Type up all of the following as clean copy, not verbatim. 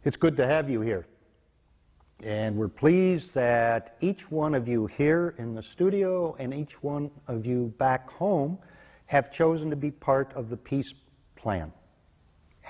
It's good to have you here. And we're pleased that each one of you here in the studio and each one of you back home have chosen to be part of the Peace Plan.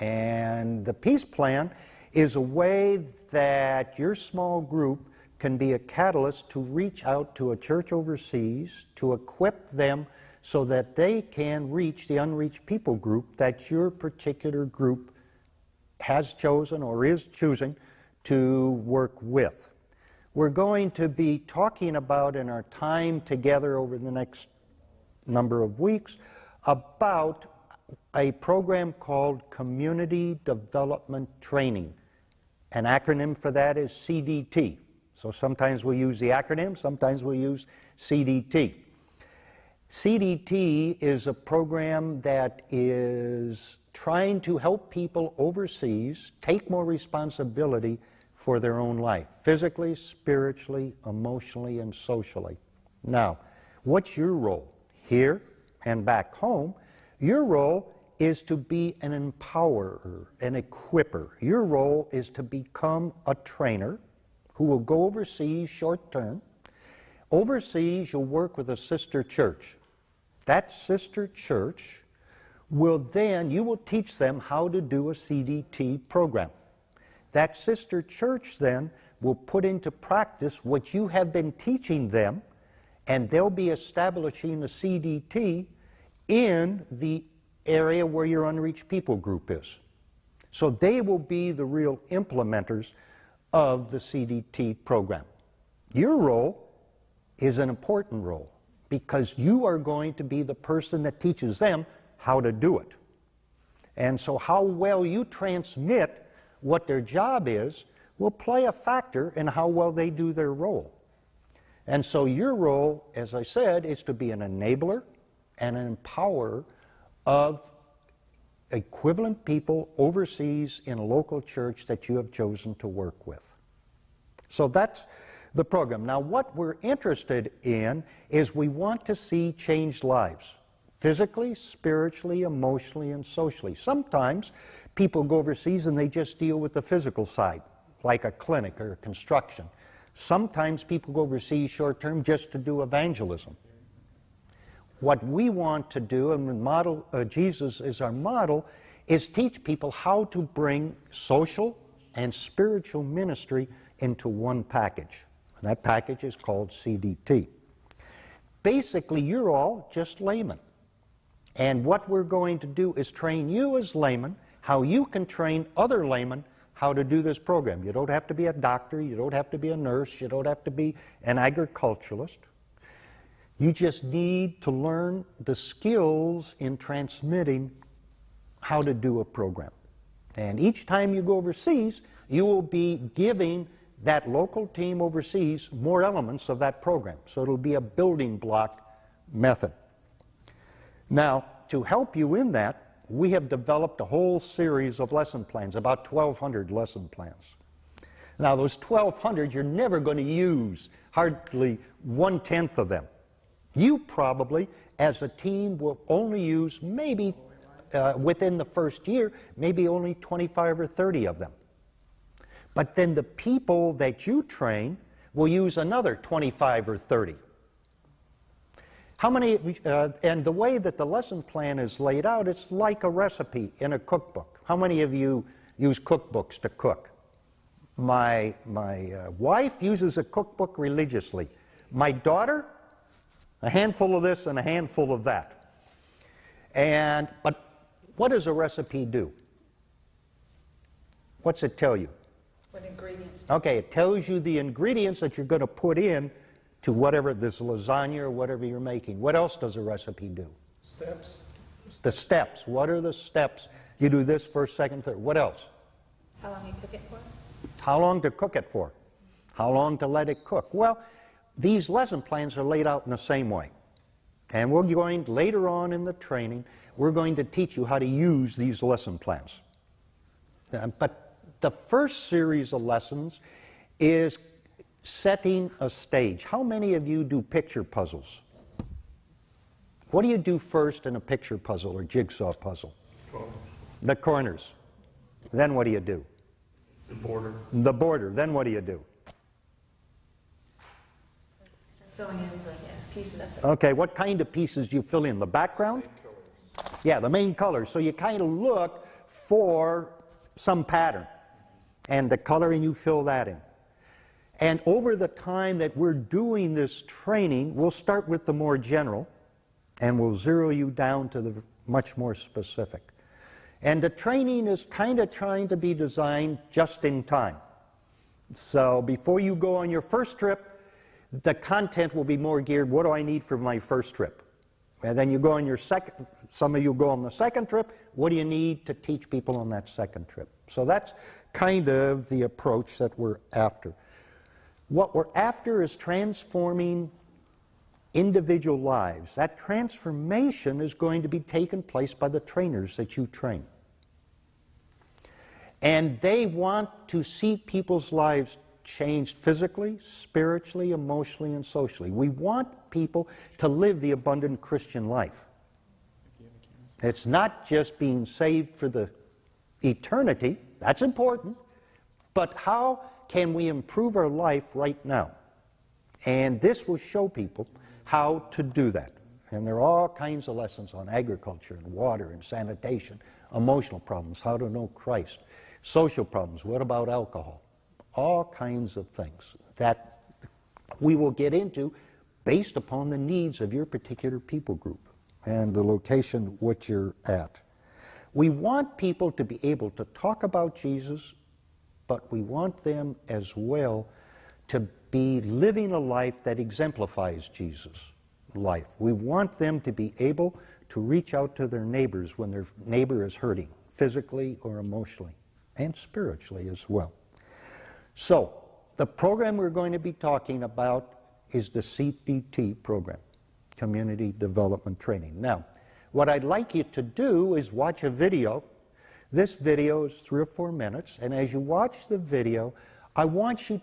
And the Peace Plan is a way that your small group can be a catalyst to reach out to a church overseas, to equip them so that they can reach the unreached people group that your particular group has chosen or is choosing to work with. We're going to be talking about in our time together over the next number of weeks about a program called Community Development Training. An acronym for that is CDT. So sometimes we'll use the acronym, sometimes we'll use CDT. CDT is a program that is trying to help people overseas take more responsibility for their own life, physically, spiritually, emotionally, and socially. Now, what's your role? Here and back home, your role is to be an empowerer, an equipper. Your role is to become a trainer who will go overseas short term. Overseas, you'll work with a sister church. That sister church you will teach them how to do a CDT program. That sister church then will put into practice what you have been teaching them, and they'll be establishing the CDT in the area where your unreached people group is. So they will be the real implementers of the CDT program. Your role is an important role because you are going to be the person that teaches them how to do it. And so how well you transmit what their job is will play a factor in how well they do their role. And so your role, as I said, is to be an enabler and an empowerer of equivalent people overseas in a local church that you have chosen to work with. So that's the program. Now what we're interested in is we want to see changed lives. Physically, spiritually, emotionally, and socially. Sometimes people go overseas and they just deal with the physical side, like a clinic or construction. Sometimes people go overseas short term just to do evangelism. What we want to do, and the model, Jesus is our model, is teach people how to bring social and spiritual ministry into one package. And that package is called CDT. Basically, you're all just laymen. And what we're going to do is train you as laymen, how you can train other laymen how to do this program. You don't have to be a doctor, you don't have to be a nurse, you don't have to be an agriculturalist. You just need to learn the skills in transmitting how to do a program. And each time you go overseas, you will be giving that local team overseas more elements of that program. So it'll be a building block method. Now, to help you in that, we have developed a whole series of lesson plans, about 1,200 lesson plans. Now, those 1,200, you're never going to use hardly 1/10 of them. You probably, as a team, will only use maybe, within the first year, maybe only 25 or 30 of them. But then the people that you train will use another 25 or 30. How many, and the way that the lesson plan is laid out, it's like a recipe in a cookbook. How many of you use cookbooks to cook? My wife uses a cookbook religiously. My daughter, a handful of this and a handful of that. But what does a recipe do? What's it tell you? What ingredients? Okay, it tells you the ingredients that you're going to put in to whatever, this lasagna or whatever you're making. What else does a recipe do? Steps. The steps. What are the steps? You do this first, second, third. What else? How long you cook it for? How long to cook it for? How long to let it cook? Well, these lesson plans are laid out in the same way. And we're going, later on in the training, we're going to teach you how to use these lesson plans. But the first series of lessons is setting a stage. How many of you do picture puzzles? What do you do first in a picture puzzle or jigsaw puzzle? Corners. The corners. Then what do you do? The border. The border. Then what do you do? Filling in like pieces. Okay, what kind of pieces do you fill in? The background? Yeah, the main colors. So you kind of look for some pattern. And the coloring, you fill that in. And over the time that we're doing this training, we'll start with the more general, and we'll zero you down to the much more specific. And the training is kind of trying to be designed just in time. So before you go on your first trip, the content will be more geared, what do I need for my first trip? And then you go on your second, some of you go on the second trip, what do you need to teach people on that second trip? So that's kind of the approach that we're after. What we're after is transforming individual lives. That transformation is going to be taken place by the trainers that you train. And they want to see people's lives changed physically, spiritually, emotionally, and socially. We want people to live the abundant Christian life. It's not just being saved for the eternity, that's important, but how can we improve our life right now? And this will show people how to do that. And there are all kinds of lessons on agriculture and water and sanitation, emotional problems, how to know Christ, social problems, what about alcohol? All kinds of things that we will get into based upon the needs of your particular people group and the location which you're at. We want people to be able to talk about Jesus, but we want them as well to be living a life that exemplifies Jesus' life. We want them to be able to reach out to their neighbors when their neighbor is hurting, physically or emotionally, and spiritually as well. So, the program we're going to be talking about is the CDT program, Community Development Training. Now, what I'd like you to do is watch a video. This video is 3 or 4 minutes, and as you watch the video, I want you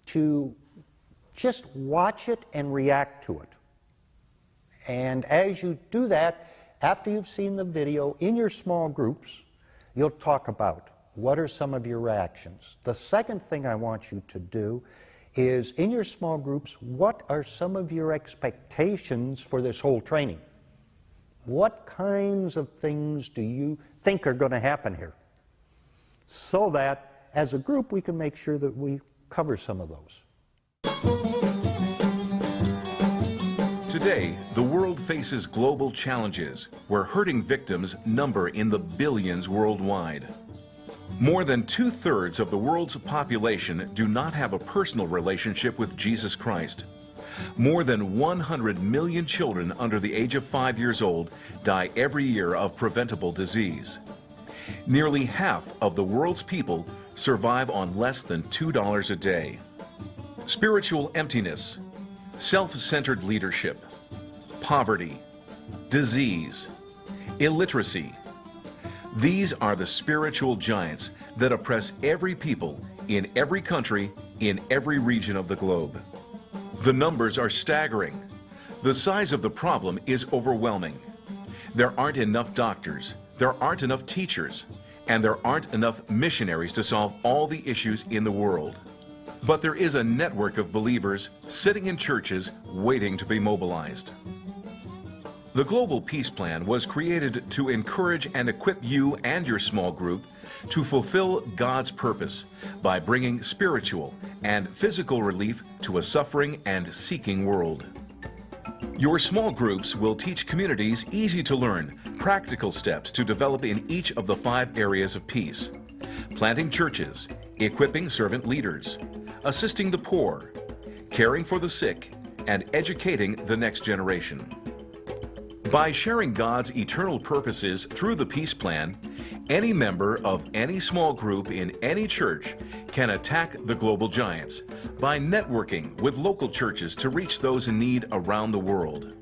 to just watch it and react to it. And as you do that, after you've seen the video, in your small groups, you'll talk about what are some of your reactions. The second thing I want you to do is, in your small groups, what are some of your expectations for this whole training? What kinds of things do you think are going to happen here? So that, as a group, we can make sure that we cover some of those. Today, the world faces global challenges where hurting victims number in the billions worldwide. More than 2/3 of the world's population do not have a personal relationship with Jesus Christ. More than 100 million children under the age of 5 years old die every year of preventable disease. Nearly half of the world's people survive on less than $2 a day. Spiritual emptiness, self-centered leadership, poverty, disease, illiteracy. These are the spiritual giants that oppress every people in every country, in every region of the globe. The numbers are staggering. The size of the problem is overwhelming. There aren't enough doctors, there aren't enough teachers, and there aren't enough missionaries to solve all the issues in the world. But there is a network of believers sitting in churches waiting to be mobilized. The Global Peace Plan was created to encourage and equip you and your small group to fulfill God's purpose by bringing spiritual and physical relief to a suffering and seeking world. Your small groups will teach communities easy-to-learn, practical steps to develop in each of the 5 areas of peace: planting churches, equipping servant leaders, assisting the poor, caring for the sick, and educating the next generation. By sharing God's eternal purposes through the peace plan, Any member of any small group in any church can attack the global giants by networking with local churches to reach those in need around the world.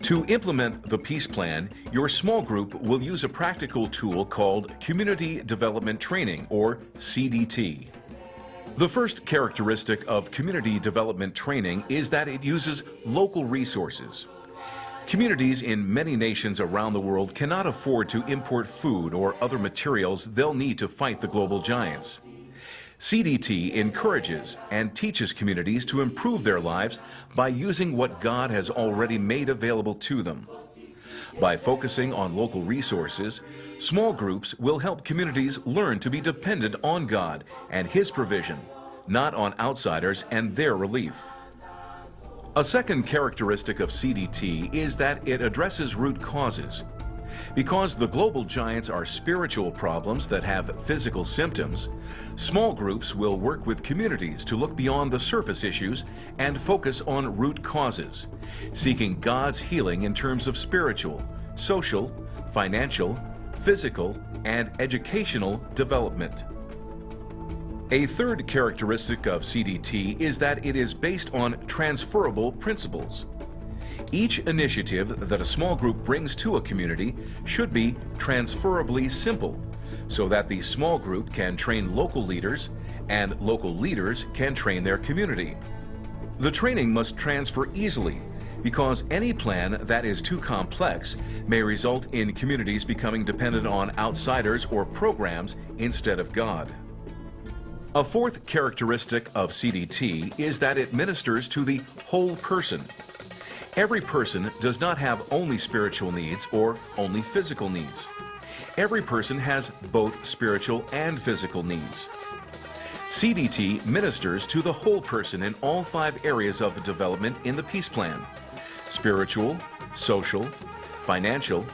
To implement the peace plan, your small group will use a practical tool called Community Development Training, or CDT. The first characteristic of community development training is that it uses local resources. Communities in many nations around the world cannot afford to import food or other materials they'll need to fight the global giants. CDT encourages and teaches communities to improve their lives by using what God has already made available to them. By focusing on local resources, small groups will help communities learn to be dependent on God and His provision, not on outsiders and their relief. A second characteristic of CDT is that it addresses root causes. Because the global giants are spiritual problems that have physical symptoms, small groups will work with communities to look beyond the surface issues and focus on root causes, seeking God's healing in terms of spiritual, social, financial, physical, and educational development. A third characteristic of CDT is that it is based on transferable principles. Each initiative that a small group brings to a community should be transferably simple, so that the small group can train local leaders and local leaders can train their community. The training must transfer easily, because any plan that is too complex may result in communities becoming dependent on outsiders or programs instead of God. A fourth characteristic of CDT is that it ministers to the whole person. Every person does not have only spiritual needs or only physical needs. Every person has both spiritual and physical needs. CDT ministers to the whole person in all 5 areas of development in the peace plan: spiritual, social, financial,